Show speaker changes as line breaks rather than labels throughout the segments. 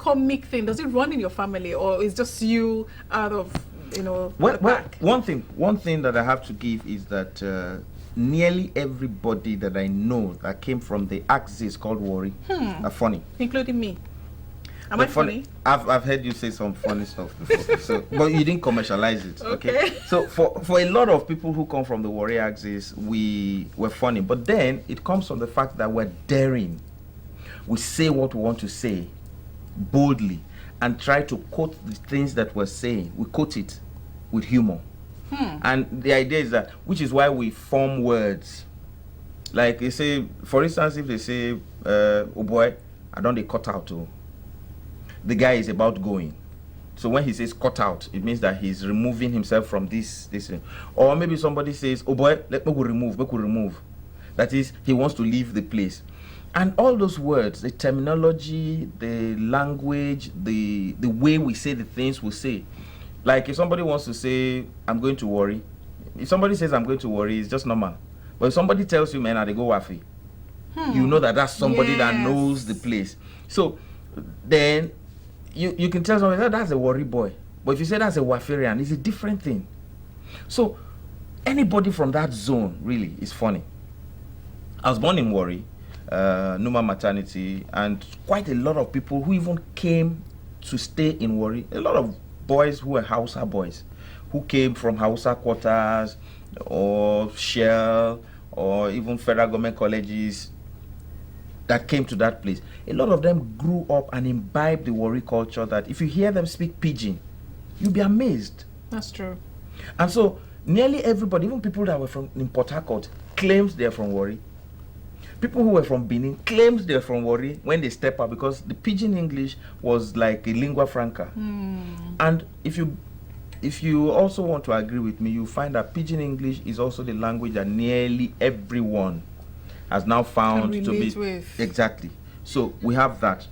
comic thing, does it run in your family, or is just you out of,
well, one thing that I have to give is that nearly everybody that I know that came from the axis called Warri are funny,
including me. Am I funny?
I've heard you say some funny stuff before, so but you didn't commercialize it. Okay. So for a lot of people who come from the Warri axis, we were funny, but then it comes from the fact that we're daring. We say what we want to say boldly and try to quote the things that we're saying. We quote it with humor. And the idea is that, which is why we form words. Like they say, for instance, if they say, oh boy, I don't they cut out. Oh. The guy is about going. So when he says cut out, it means that he's removing himself from this thing. Or maybe somebody says, oh boy, let me go remove. That is, he wants to leave the place. And all those words, the terminology, the language, the way we say the things we say. Like if somebody wants to say, I'm going to worry. If somebody says, I'm going to worry, it's just normal. But if somebody tells you, man, I go waffy, you know that that's somebody that knows the place. So then you can tell somebody, that's a worry boy. But if you say that's a waffarian, it's a different thing. So anybody from that zone really is funny. I was born in Warri, Numa maternity, and quite a lot of people who even came to stay in Warri, a lot of boys who were Hausa boys, who came from Hausa quarters or Shell or even federal government colleges that came to that place. A lot of them grew up and imbibed the Warri culture that if you hear them speak pidgin, you'll be amazed.
That's true.
And so nearly everybody, even people that were from in Port Harcourt, claims they're from Warri. People who were from Benin claims they're from Warri when they step up, because the pidgin English was like a lingua franca. And if you also want to agree with me, you find that pidgin English is also the language that nearly everyone has now found to be
with.
Exactly. So we have that.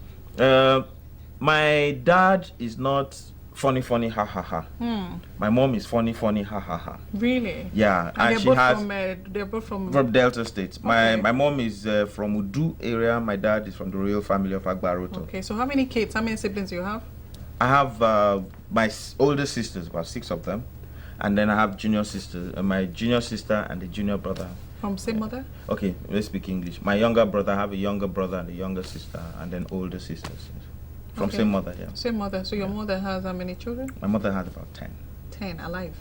My dad is not funny, ha ha ha. My mom is funny, ha ha ha.
Really?
Yeah,
and she has. They're both from
Delta State. My mom is from Udu area. My dad is from the royal family of Agbaroto.
Okay, so how many kids? How many siblings do you have?
I have my older sisters, about 6 of them, and then I have junior sisters. My junior sister and the junior brother.
From same mother?
Okay, let's speak English. My younger brother, I have a younger brother and a younger sister, and then older sisters. From same mother, yeah.
Same mother. So your mother has how many children?
My mother has about 10.
10 alive?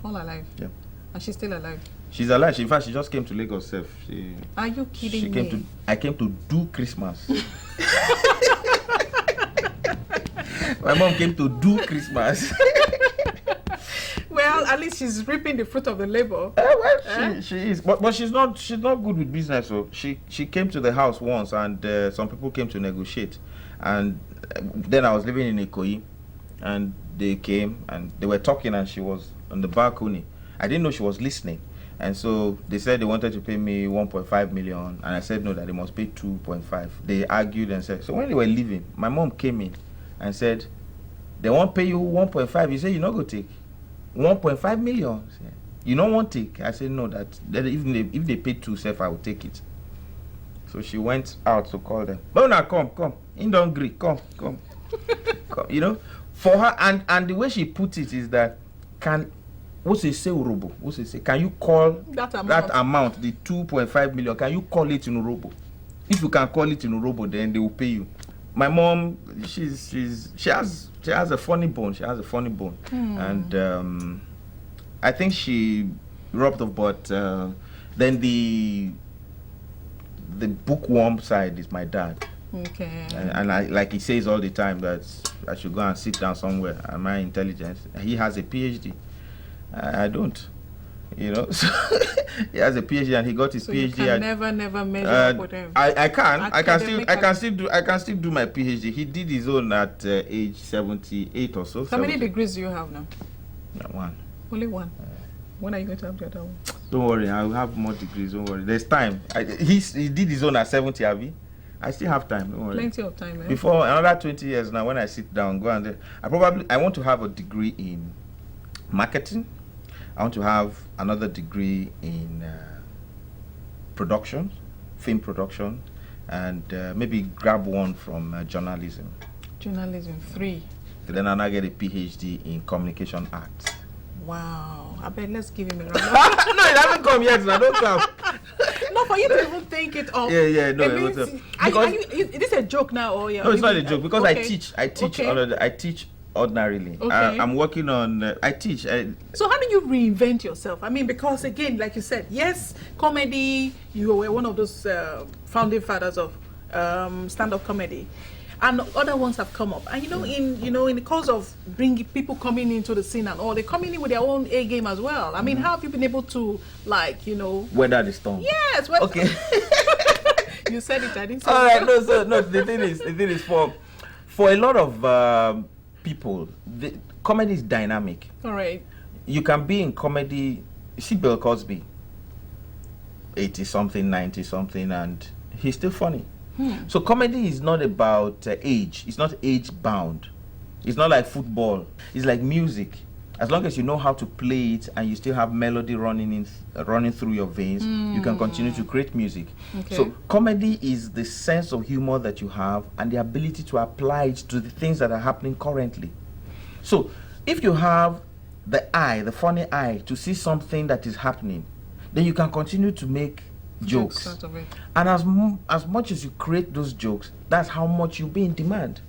All alive?
Yeah.
And she's still alive?
She's alive. In fact, she just came to Lagos herself.
Are you kidding me?
I came to do Christmas. My mom came to do Christmas.
Well, at least she's reaping the fruit of the labor.
She is, but she's not good with business. So she came to the house once, and some people came to negotiate, and then I was living in Ikoyi, and they came and they were talking, and she was on the balcony. I didn't know she was listening, and so they said they wanted to pay me 1.5 million, and I said no, that they must pay 2.5. They argued and said, so when they were leaving, my mom came in and said, they won't pay you 1.5. You say you not go take 1.5 million. You don't want to take. I said no, that even if they pay 2 self, I will take it. So she went out to call them. Oh, now come. In don't agree. Come. Come. For her, and the way she put it is that can you call that amount, the 2.5 million, can you call it in Urobo? If you can call it in Urobo, then they will pay you. My mom, she has a funny bone. She has a funny bone, and I think she rubbed off. But then the bookworm side is my dad.
Okay.
And I, like he says all the time, that I should go and sit down somewhere. Am I intelligent? He has a PhD. I don't. So he has a PhD and he got his PhD.
You can never measure up with him.
I can still do my PhD. He did his own at age 78 or so.
How many degrees do you have now?
One.
Only one. When are you going to have the other one?
Don't worry, I'll have more degrees. Don't worry. There's time. He did his own at 70, Abby. I still have time. Don't worry.
Plenty of time,
Before another 20 years now, when I sit down, go and I want to have a degree in marketing. I want to have another degree in production, film production, and maybe grab one from journalism.
Journalism 3.
Then I now get a PhD in communication arts.
Wow. I bet let's give him a round.
No, it hasn't come yet. So I don't clap.
No, for you to even think it up.
Yeah, no.
It means, is this a joke now or yeah?
No, it's not a joke because
okay.
I teach ordinarily.
Okay.
I'm working on. I teach.
So how do you reinvent yourself? I mean, because again, like you said, yes, comedy. You were one of those founding fathers of stand-up comedy, and other ones have come up. And in the course of bringing people coming into the scene and all, they're coming in with their own A game as well. I mean, how have you been able to
weather the storm?
Yes.
Okay.
You said it. I didn't say
all
it.
right. No. The thing is for a lot of people, the comedy is dynamic.
All right.
You can be in comedy. See Bill Cosby, 80-something, 90-something, and he's still funny. So comedy is not about age. It's not age bound. It's not like football. It's like music. As long as you know how to play it and you still have melody running through your veins, you can continue to create music.
Okay.
So comedy is the sense of humor that you have and the ability to apply it to the things that are happening currently. So if you have the funny eye to see something that is happening, then you can continue to make jokes.
Out of it.
And as much as you create those jokes, that's how much you'll be in demand.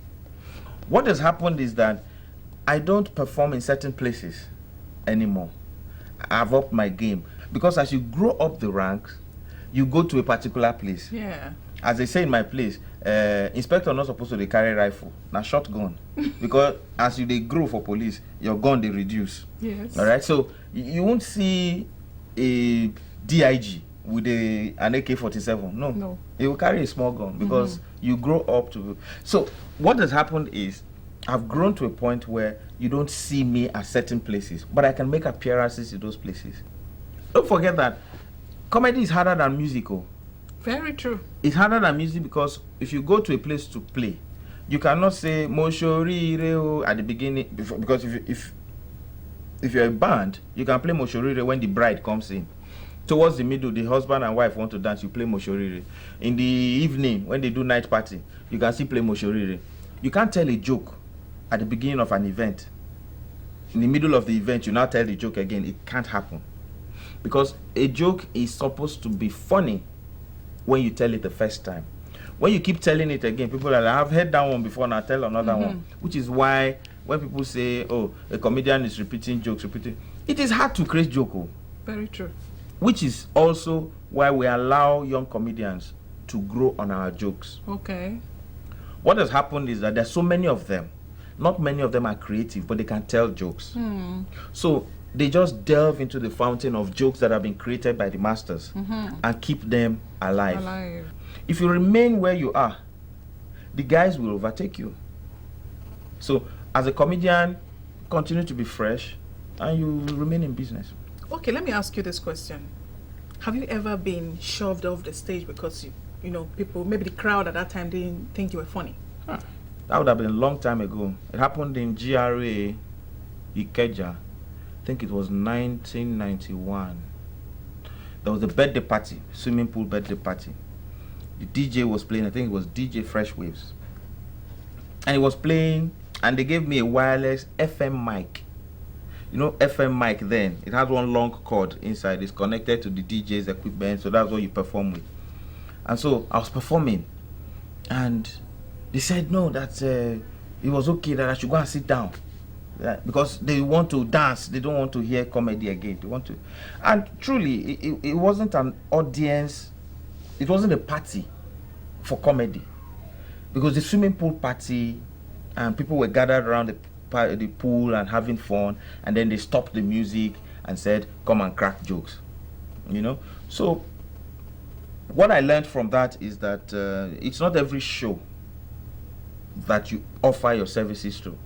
What has happened is that I don't perform in certain places anymore. I've upped my game. Because as you grow up the ranks, you go to a particular place.
Yeah.
As they say in my place, inspector not supposed to carry rifle, now shotgun. Because as they grow for police, your gun they reduce.
Yes.
All right. So you won't see a DIG with an AK-47. No. He will carry a small gun because you grow up to. So what has happened is I've grown to a point where you don't see me at certain places, but I can make appearances in those places. Don't forget that comedy is harder than musical.
Very true.
It's harder than music because if you go to a place to play, you cannot say Moshorire at the beginning because if you're a band, you can play Moshorire when the bride comes in. Towards the middle, the husband and wife want to dance, you play Moshorire. In the evening, when they do night party, you can still play Moshorire. You can't tell a joke at the beginning of an event. In the middle of the event, you now tell the joke again. It can't happen. Because a joke is supposed to be funny when you tell it the first time. When you keep telling it again, people are like, I've heard that one before, now tell another one. Which is why when people say, oh, a comedian is repeating jokes, it is hard to create joke.
Very true.
Which is also why we allow young comedians to grow on our jokes.
Okay.
What has happened is that there's so many of them. Not many of them are creative, but they can tell jokes. So they just delve into the fountain of jokes that have been created by the masters and keep them alive. If you remain where you are, the guys will overtake you. So as a comedian, continue to be fresh and you will remain in business.
Okay, let me ask you this question. Have you ever been shoved off the stage because people, maybe the crowd at that time didn't think you were funny?
That would have been a long time ago. It happened in GRA, Ikeja. I think it was 1991. There was a birthday party, swimming pool birthday party. The DJ was playing, I think it was DJ Fresh Waves. And he was playing, and they gave me a wireless FM mic. You know, FM mic then, it has one long cord inside. It's connected to the DJ's equipment, so that's what you perform with. And so I was performing, and they said no, that it was okay, that I should go and sit down. Because they want to dance, they don't want to hear comedy again. They want to, and truly, it wasn't an audience, it wasn't a party for comedy. Because the swimming pool party, and people were gathered around the pool and having fun, and then they stopped the music and said, come and crack jokes. So what I learned from that is that it's not every show that you offer your services to,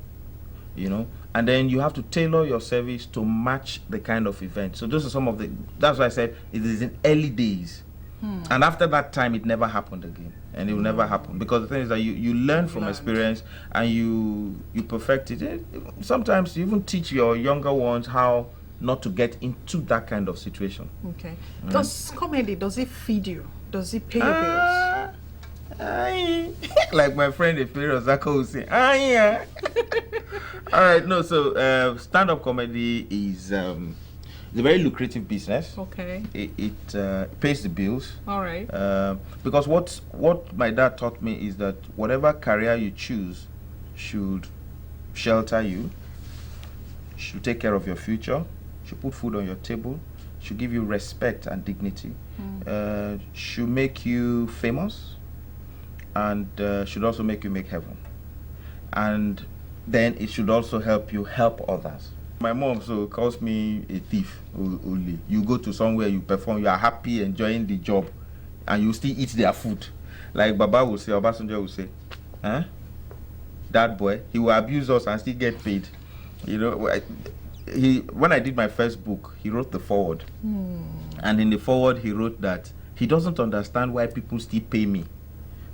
and then you have to tailor your service to match the kind of event. So those are some of that's why I said it is in early days. And after that time, it never happened again, and it will never happen, because the thing is that you learn from experience and you perfect it. Sometimes you even teach your younger ones how not to get into that kind of situation.
Okay. Does comedy, does it feed you? Does it pay your bills?
Aye. Like my friend Efero Zako would say, aye, yeah. All right, no, so stand-up comedy is a very lucrative business.
Okay.
It pays the bills.
All right.
Because what my dad taught me is that whatever career you choose should shelter you, should take care of your future, should put food on your table, should give you respect and dignity, should make you famous, and should also make you make heaven. And then it should also help you help others. My mom so calls me a thief only. You go to somewhere, you perform, you are happy, enjoying the job, and you still eat their food. Like Baba will say, Obasanjo will say, huh? That boy, he will abuse us and still get paid. You know, when I did my first book, he wrote the foreword. And in the foreword, he wrote that he doesn't understand why people still pay me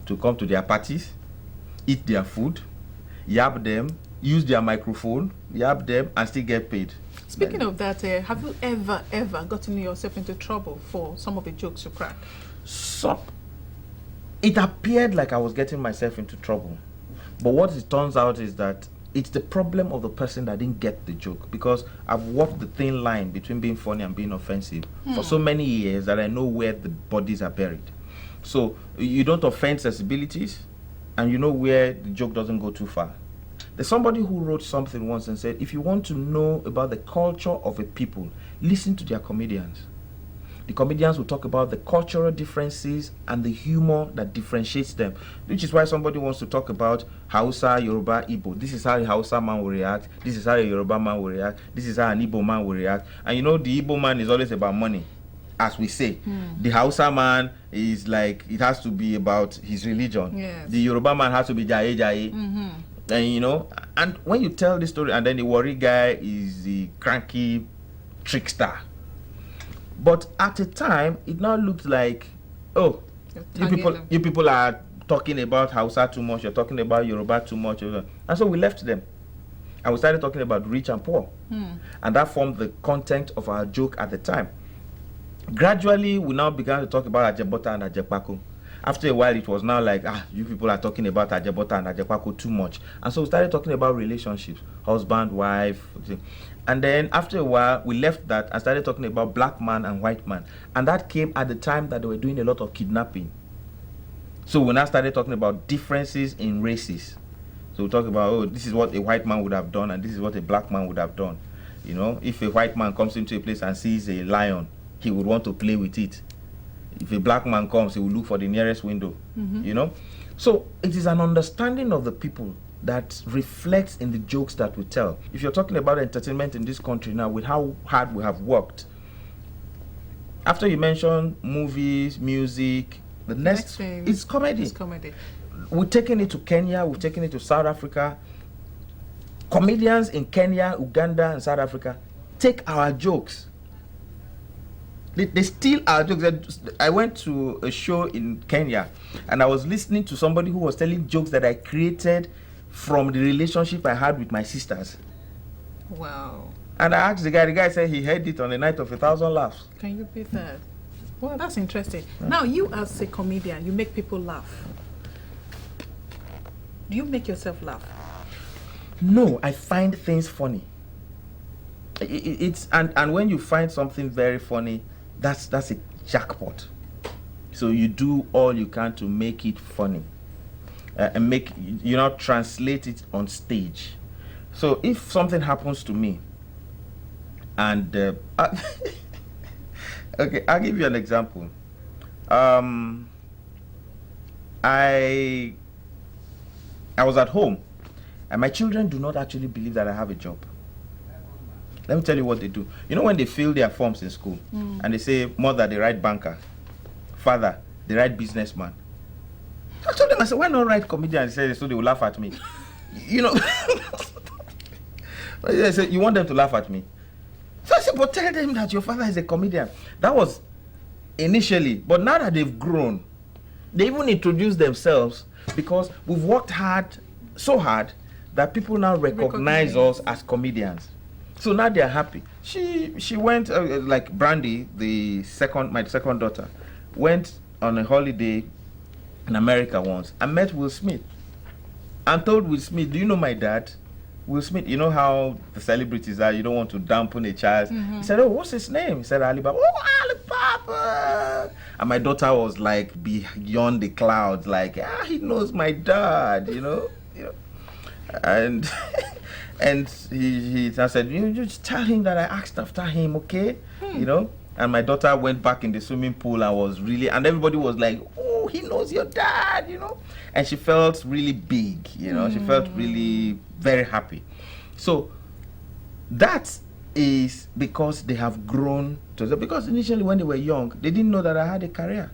to come to their parties, eat their food, yab them, use their microphone, yab them, and still get paid.
Speaking of that, have you ever gotten yourself into trouble for some of the jokes you crack?
So, it appeared like I was getting myself into trouble. But what it turns out is that it's the problem of the person that didn't get the joke, because I've walked the thin line between being funny and being offensive for so many years that I know where the bodies are buried. So you don't offend sensibilities, and you know where the joke doesn't go too far. There's somebody who wrote something once and said, if you want to know about the culture of a people, listen to their comedians. The comedians will talk about the cultural differences and the humor that differentiates them, which is why somebody wants to talk about Hausa, Yoruba, Igbo. This is how a Hausa man will react. This is how a Yoruba man will react. This is how an Igbo man will react. And you know, the Igbo man is always about money, as we say. The Hausa man is like, it has to be about his religion.
Yes.
The Yoruba man has to be jaye jaye. And you know, and when you tell this story, and then the worry guy is the cranky trickster. But at a time, it now looked like, oh, you people are talking about Hausa too much, you're talking about Yoruba too much. And so we left them. And we started talking about rich and poor. And that formed the content of our joke at the time. Gradually, we now began to talk about Ajebota and Ajepako. After a while, it was now like, you people are talking about Ajebota and Ajepako too much. And so we started talking about relationships, husband, wife. And then after a while, we left that and started talking about black man and white man. And that came at the time that they were doing a lot of kidnapping. So we now started talking about differences in races. So we talk about, oh, this is what a white man would have done and this is what a black man would have done. You know, if a white man comes into a place and sees a lion, he would want to play with it. If a black man comes, he will look for the nearest window. You know? So it is an understanding of the people that reflects in the jokes that we tell. If you're talking about entertainment in this country now, with how hard we have worked, after you mention movies, music, the next thing is comedy.
It's comedy.
We've taken it to Kenya, we've taken it to South Africa. Comedians in Kenya, Uganda, and South Africa take our jokes. They steal our jokes. I went to a show in Kenya, and I was listening to somebody who was telling jokes that I created from the relationship I had with my sisters.
Wow.
And I asked the guy said he heard it on the night of 1,000 laughs.
Can you beat that? Well, that's interesting. Now, you as a comedian, you make people laugh. Do you make yourself laugh?
No, I find things funny. And when you find something very funny, that's a jackpot. So you do all you can to make it funny. And translate it on stage. So if something happens to me, and okay, I'll give you an example. I was at home, and my children do not actually believe that I have a job. Let me tell you what they do. You know when they fill their forms in school, and they say, mother, they write banker, father, they write businessman. I told them, I said, why not write comedian? They said, so they will laugh at me. You know. They said, you want them to laugh at me? So I said, but tell them that your father is a comedian. That was initially. But now that they've grown, they even introduce themselves, because we've worked hard, so hard, that people now recognize us as comedians. So now they're happy. She went, like Brandy, my second daughter, went on a holiday in America once. I met Will Smith. And told Will Smith, do you know my dad? Will Smith, you know how the celebrities are, you don't want to dampen a child. He said, oh, what's his name? He said, Alibaba. Oh, Alibaba. And my daughter was like beyond the clouds, like, he knows my dad, you know. And and I said, you just tell him that I asked after him, okay? You know. And my daughter went back in the swimming pool and was really, and everybody was like, oh, he knows your dad, you know. And she felt really big, you know. She felt really very happy. So that is because they have grown to, because initially when they were young, they didn't know that I had a career.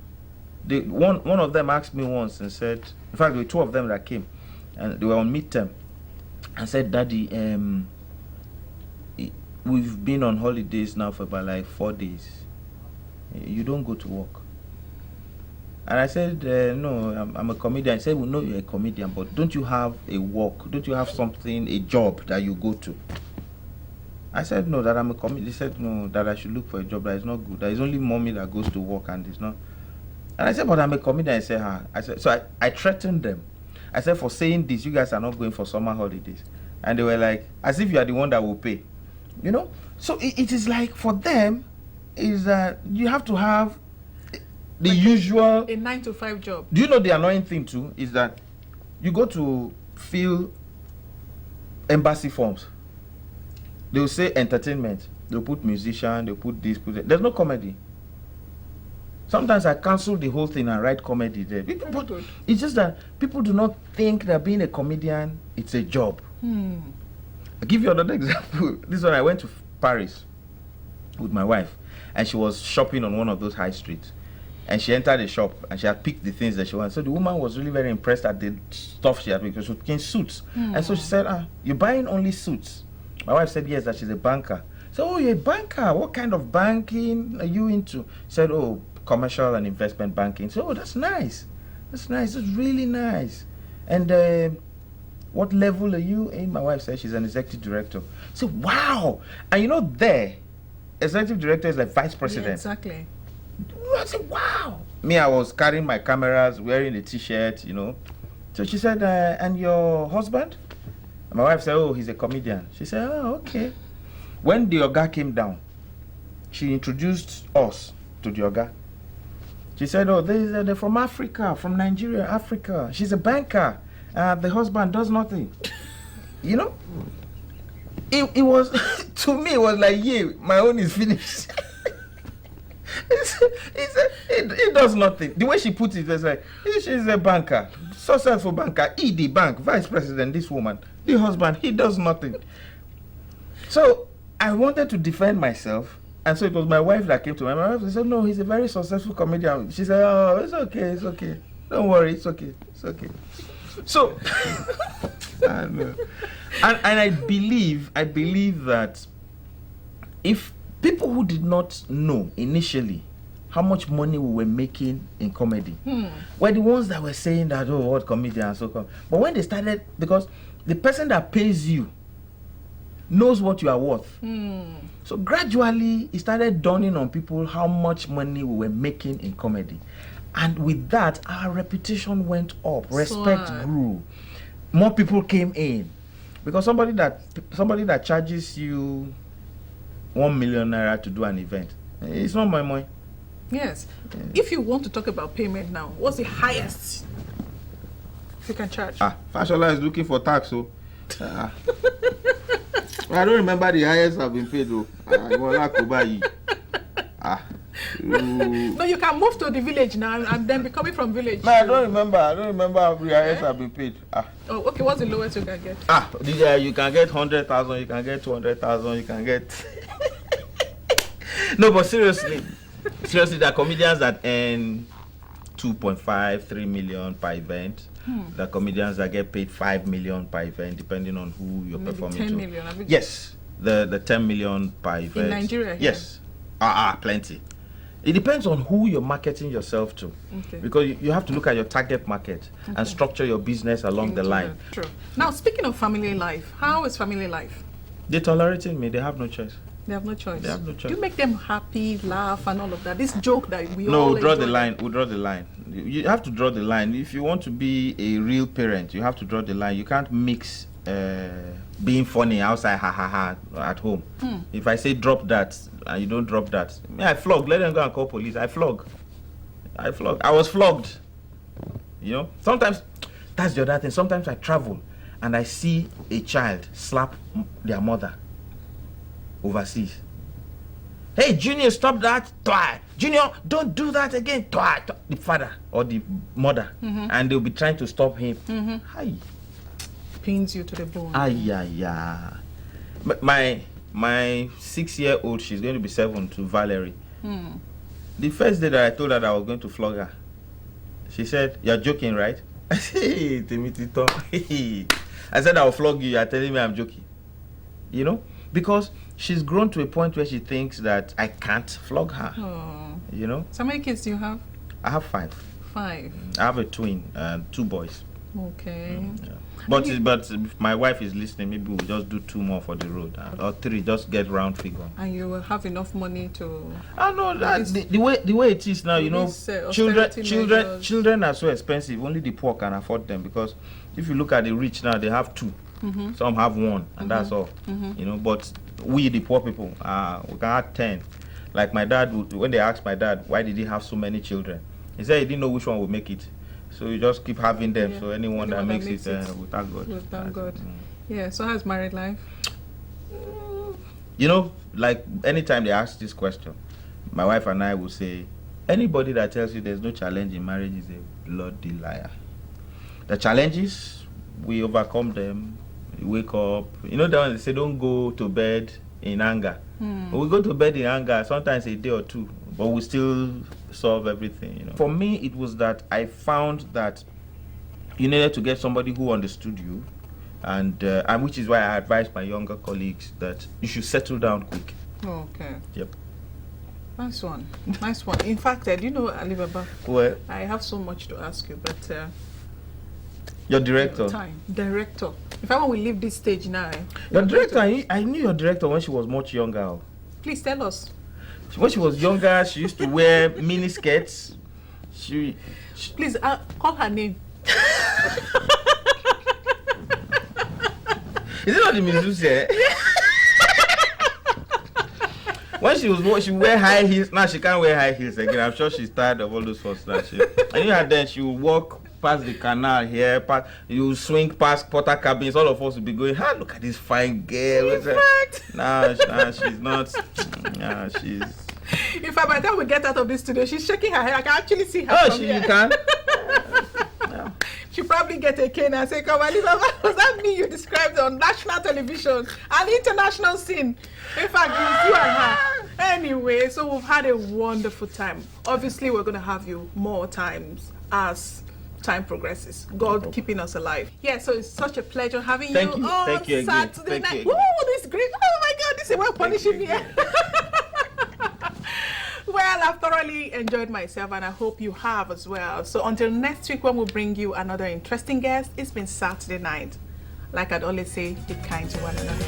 One of them asked me once and said, in fact, there were two of them that came, and they were on midterm, and said, Daddy, we've been on holidays now for about like 4 days. You don't go to work. And I said, no, I'm a comedian. He said, we know you're a comedian, but don't you have a work? Don't you have something, a job that you go to? I said, no, that I'm a comedian. He said, no, that I should look for a job that is not good. That is only mommy that goes to work and it's not. And I said, but I'm a comedian. I said, I said, so I threatened them. I said, for saying this, you guys are not going for summer holidays. And they were like, as if you are the one that will pay. You know? So it is like, for them, is that you have to have the like usual...
A 9-to-5 job.
Do you know the annoying thing too? Is that you go to fill embassy forms. They will say entertainment. They'll put musician, they'll put this, put that. There's no comedy. Sometimes I cancel the whole thing and write comedy there. But it's just that people do not think that being a comedian, it's a job. I'll give you another example. This one, I went to Paris with my wife, and she was shopping on one of those high streets. And she entered the shop, and she had picked the things that she wanted. So the woman was really very impressed at the stuff she had, because she was picking suits. And so she said, you're buying only suits? My wife said, yes, that she's a banker. So, oh, you're a banker. What kind of banking are you into? She said, oh, commercial and investment banking. So, oh, that's nice. That's nice. That's really nice. And what level are you in? My wife said she's an executive director. So, wow. And you know, there, executive director is like vice president.
Yeah, exactly.
I said, wow. Me, I was carrying my cameras, wearing a t-shirt, you know. So she said, and your husband? And my wife said, oh, he's a comedian. She said, oh, okay. When the Oga came down, she introduced us to the Oga. She said, oh, they're from Africa, from Nigeria, Africa. She's a banker. The husband does nothing. You know? It was, to me, it was like, yeah, my own is finished. It does nothing. The way she put it was like, she's a banker, successful banker, ED bank, vice president, this woman. The husband, he does nothing. So I wanted to defend myself, and so it was my wife that came to me. My wife said, no, he's a very successful comedian. She said, oh, it's okay. Don't worry, it's okay. So and I believe that if people who did not know initially how much money we were making in comedy were the ones that were saying that, oh, what comedian, so come. But when they started, because the person that pays you knows what you are worth. So gradually it started dawning on people how much money we were making in comedy. And with that, our reputation went up, respect grew, more people came in. Because somebody that charges you 1 million naira to do an event, it's not my money.
Yes. If you want to talk about payment now, what's the highest you can charge?
Fashola is looking for tax, so I don't remember the highest I've been paid though.
No, you can move to the village now and then be coming from village.
No, I don't remember the highest I've been paid.
Oh, okay. What's the lowest you can get?
You can get 100,000, you can get 200,000, you can get. No, but seriously, there are comedians that earn 2.5, 3 million per event. There are comedians that get paid 5 million per event, depending on who you're
maybe
performing
10
to.
million.
Yes, the 10 million per event.
In Nigeria?
Yes. Plenty. It depends on who you're marketing yourself to. Okay. Because you have to look at your target market and structure your business along the line.
True. Now, speaking of family life, how is family life?
They're tolerating me. They have no choice.
They have no choice.
They have no choice.
Do you make them happy, laugh, and all of that? This joke that we
No,
all
we'll draw the
enjoy.
line. We'll draw the line. You have to draw the line. If you want to be a real parent, you have to draw the line. You can't mix being funny outside, ha ha ha, at home. If I say drop that and you don't drop that, I flog. Let them go and call police. I flog. I was flogged. You know. Sometimes that's the other thing. Sometimes I travel and I see a child slap their mother overseas. Hey, Junior, stop that. Twice. Junior, don't do that again. Twice. The father or the mother. And they'll be trying to stop him. Hi.
Pains you to the bone.
My 6-year-old, she's going to be 7, to Valerie. The first day that I told her that I was going to flog her, she said, "You're joking, right?" I said, "Hey, Temitito." I said, "I'll flog you. You're telling me I'm joking." You know? Because she's grown to a point where she thinks that I can't flog her.
Oh.
You know?
So how many kids do you have?
I have 5.
5.
I have a twin and 2 boys.
Okay.
Yeah. But if my wife is listening, maybe we'll just do 2 more for the road, or 3, just get round figure.
And you will have enough money to.
I know that the way it is now, you know, children are so expensive. Only the poor can afford them, because if you look at the rich now, they have 2. Some have 1, and that's all. You know, but we the poor people, we can have 10. Like my dad, when they asked my dad why did he have so many children, he said he didn't know which one would make it. So you just keep having them. Yeah. So anyone that makes it, we thank God.
We thank God. Yeah. So how's married life?
You know, like anytime they ask this question, my wife and I will say, anybody that tells you there's no challenge in marriage is a bloody liar. The challenges, we overcome them. We wake up. You know, they say don't go to bed in anger. But we go to bed in anger sometimes a day or 2, but we still solve everything. You know. For me, it was that I found that you needed to get somebody who understood you, and which is why I advise my younger colleagues that you should settle down quick.
Okay.
Yep.
Nice one. Nice one. In fact, do you know, Alibaba?
Well,
I have so much to ask you, but
your director.
Time. Director. If I want to leave this stage now.
Your director, I knew your director when she was much younger.
Please tell us.
When she was younger, she used to wear mini skirts.
Please call her name.
Is it not the Mizuze? When she wear high heels. Now she can't wear high heels again. I'm sure she's tired of all those sorts of shit. And you had then she would walk past the canal here, you swing past porter cabins, all of us will be going, look at this fine girl. Nah, she's not. Nah, she's.
In fact, by the time we get out of this studio, she's shaking her head. I can actually see her.
Oh, you can?
Yeah. She probably get a cane and say, "Come on, was that me you described on national television and international scene?" In fact, it's you and her. Anyway, so we've had a wonderful time. Obviously, we're going to have you more times as time progresses. God keeping us alive. Yeah, so it's such a pleasure having you on Saturday night. Oh, this is great. Oh my God, this is well punishing me. Well, I've thoroughly enjoyed myself, and I hope you have as well. So until next week when we bring you another interesting guest, it's been Saturday night. Like I'd always say, be kind to one another.